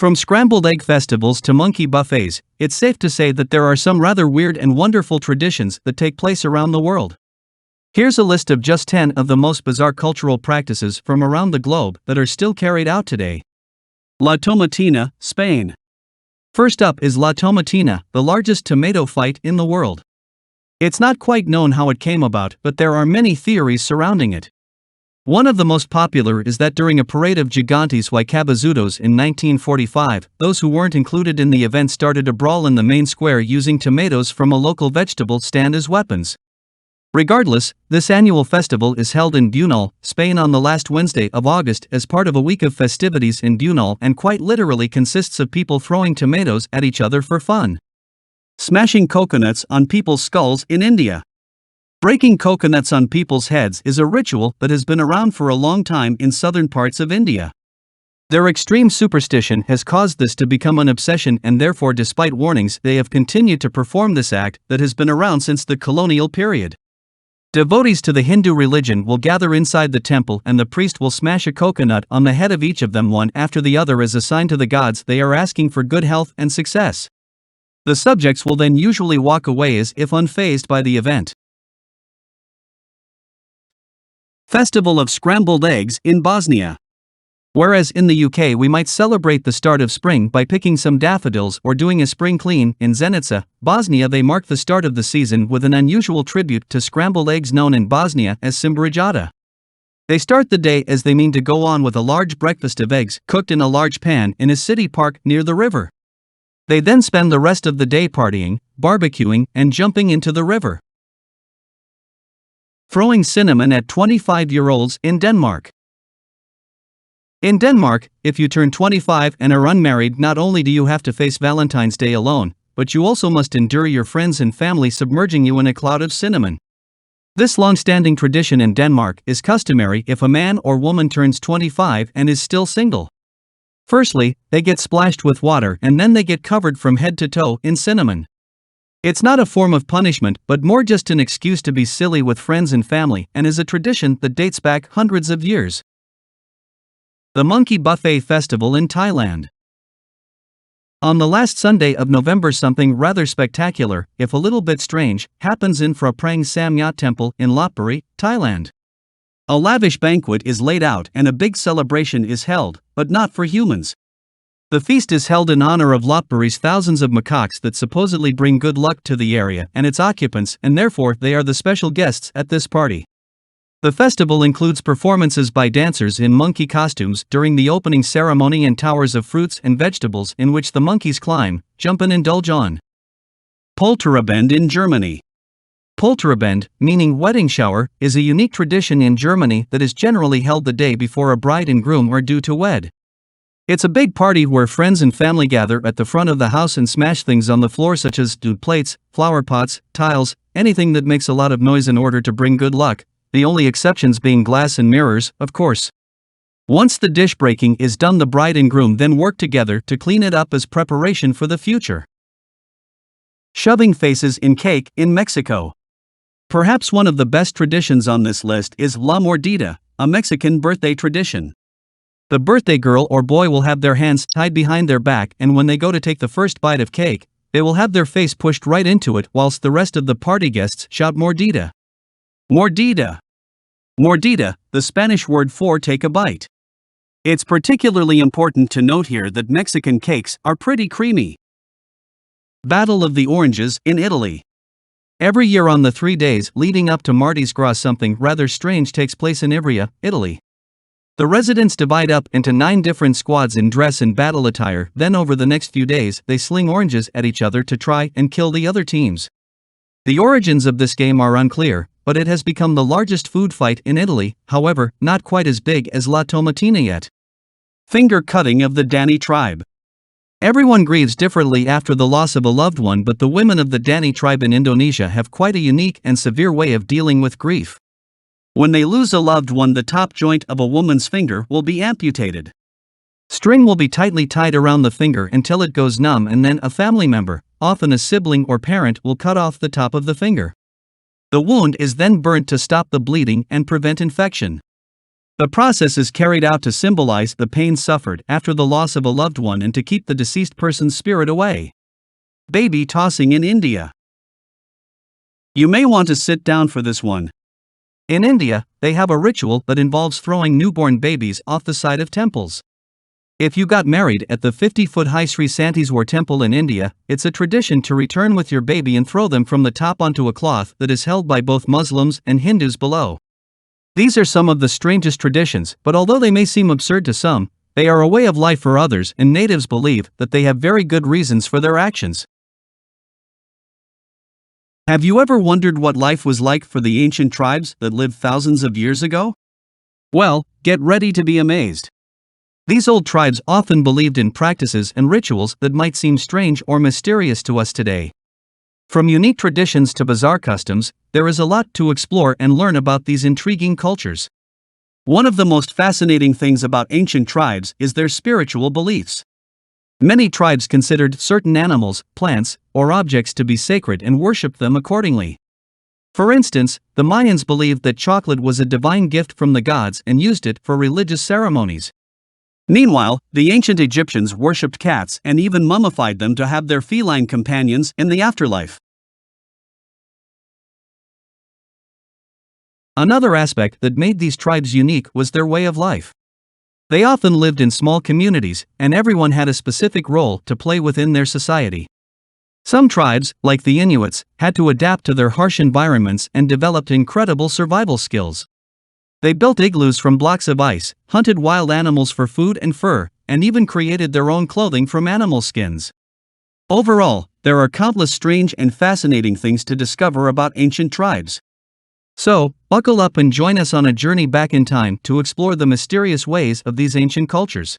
From scrambled egg festivals to monkey buffets, it's safe to say that there are some rather weird and wonderful traditions that take place around the world. Here's a list of just 10 of the most bizarre cultural practices from around the globe that are still carried out today. La Tomatina, Spain. First up is La Tomatina, the largest tomato fight in the world. It's not quite known how it came about, but there are many theories surrounding it. One of the most popular is that during a parade of Gigantes y Cabezudos in 1945, those who weren't included in the event started a brawl in the main square using tomatoes from a local vegetable stand as weapons. Regardless, this annual festival is held in Bunal, Spain on the last Wednesday of August as part of a week of festivities in Bunal and quite literally consists of people throwing tomatoes at each other for fun. Smashing coconuts on people's skulls in India. Breaking coconuts on people's heads is a ritual that has been around for a long time in southern parts of India. Their extreme superstition has caused this to become an obsession, and therefore, despite warnings, they have continued to perform this act that has been around since the colonial period. Devotees to the Hindu religion will gather inside the temple and the priest will smash a coconut on the head of each of them one after the other as a sign to the gods they are asking for good health and success. The subjects will then usually walk away as if unfazed by the event. Festival of Scrambled Eggs in Bosnia. Whereas in the UK we might celebrate the start of spring by picking some daffodils or doing a spring clean, in Zenica, Bosnia they mark the start of the season with an unusual tribute to scrambled eggs known in Bosnia as Simbrijada. They start the day as they mean to go on with a large breakfast of eggs cooked in a large pan in a city park near the river. They then spend the rest of the day partying, barbecuing, and jumping into the river. Throwing cinnamon at 25-year-olds in Denmark. In Denmark, if you turn 25 and are unmarried, not only do you have to face Valentine's Day alone, but you also must endure your friends and family submerging you in a cloud of cinnamon. This long-standing tradition in Denmark is customary if a man or woman turns 25 and is still single. Firstly, they get splashed with water and then they get covered from head to toe in cinnamon. It's not a form of punishment, but more just an excuse to be silly with friends and family, and is a tradition that dates back hundreds of years. The Monkey Buffet Festival in Thailand. On the last Sunday of November, something rather spectacular, if a little bit strange, happens in Phra Prang Samyat Temple in Lopburi, Thailand. A lavish banquet is laid out and a big celebration is held, but not for humans. The feast is held in honor of Lopburi's thousands of macaques that supposedly bring good luck to the area and its occupants, and therefore they are the special guests at this party. The festival includes performances by dancers in monkey costumes during the opening ceremony and towers of fruits and vegetables in which the monkeys climb, jump and indulge on. Polterabend in Germany. Polterabend, meaning wedding shower, is a unique tradition in Germany that is generally held the day before a bride and groom are due to wed. It's a big party where friends and family gather at the front of the house and smash things on the floor such as plates, flower pots, tiles, anything that makes a lot of noise in order to bring good luck, the only exceptions being glass and mirrors, of course. Once the dish breaking is done, the bride and groom then work together to clean it up as preparation for the future. Shoving faces in cake in Mexico. Perhaps one of the best traditions on this list is La Mordida, a Mexican birthday tradition. The birthday girl or boy will have their hands tied behind their back, and when they go to take the first bite of cake, they will have their face pushed right into it whilst the rest of the party guests shout Mordida. Mordida. Mordida, the Spanish word for take a bite. It's particularly important to note here that Mexican cakes are pretty creamy. Battle of the Oranges in Italy. Every year on the 3 days leading up to Mardi Gras, something rather strange takes place in Ivrea, Italy. The residents divide up into 9 different squads in dress and battle attire, then over the next few days they sling oranges at each other to try and kill the other teams. The origins of this game are unclear, but it has become the largest food fight in Italy, however, not quite as big as La Tomatina yet. Finger cutting of the Dani tribe. Everyone grieves differently after the loss of a loved one, but the women of the Dani tribe in Indonesia have quite a unique and severe way of dealing with grief. When they lose a loved one, the top joint of a woman's finger will be amputated. String will be tightly tied around the finger until it goes numb, and then a family member, often a sibling or parent, will cut off the top of the finger. The wound is then burnt to stop the bleeding and prevent infection. The process is carried out to symbolize the pain suffered after the loss of a loved one and to keep the deceased person's spirit away. Baby tossing in India. You may want to sit down for this one. In India, they have a ritual that involves throwing newborn babies off the side of temples. If you got married at the 50-foot high Sri Santeswar temple in India, it's a tradition to return with your baby and throw them from the top onto a cloth that is held by both Muslims and Hindus below. These are some of the strangest traditions, but although they may seem absurd to some, they are a way of life for others, and natives believe that they have very good reasons for their actions. Have you ever wondered what life was like for the ancient tribes that lived thousands of years ago? Well, get ready to be amazed. These old tribes often believed in practices and rituals that might seem strange or mysterious to us today. From unique traditions to bizarre customs, there is a lot to explore and learn about these intriguing cultures. One of the most fascinating things about ancient tribes is their spiritual beliefs. Many tribes considered certain animals, plants, or objects to be sacred and worshipped them accordingly. For instance, the Mayans believed that chocolate was a divine gift from the gods and used it for religious ceremonies. Meanwhile, the ancient Egyptians worshipped cats and even mummified them to have their feline companions in the afterlife. Another aspect that made these tribes unique was their way of life. They often lived in small communities, and everyone had a specific role to play within their society. Some tribes, like the Inuits, had to adapt to their harsh environments and developed incredible survival skills. They built igloos from blocks of ice, hunted wild animals for food and fur, and even created their own clothing from animal skins. Overall, there are countless strange and fascinating things to discover about ancient tribes. So, buckle up and join us on a journey back in time to explore the mysterious ways of these ancient cultures.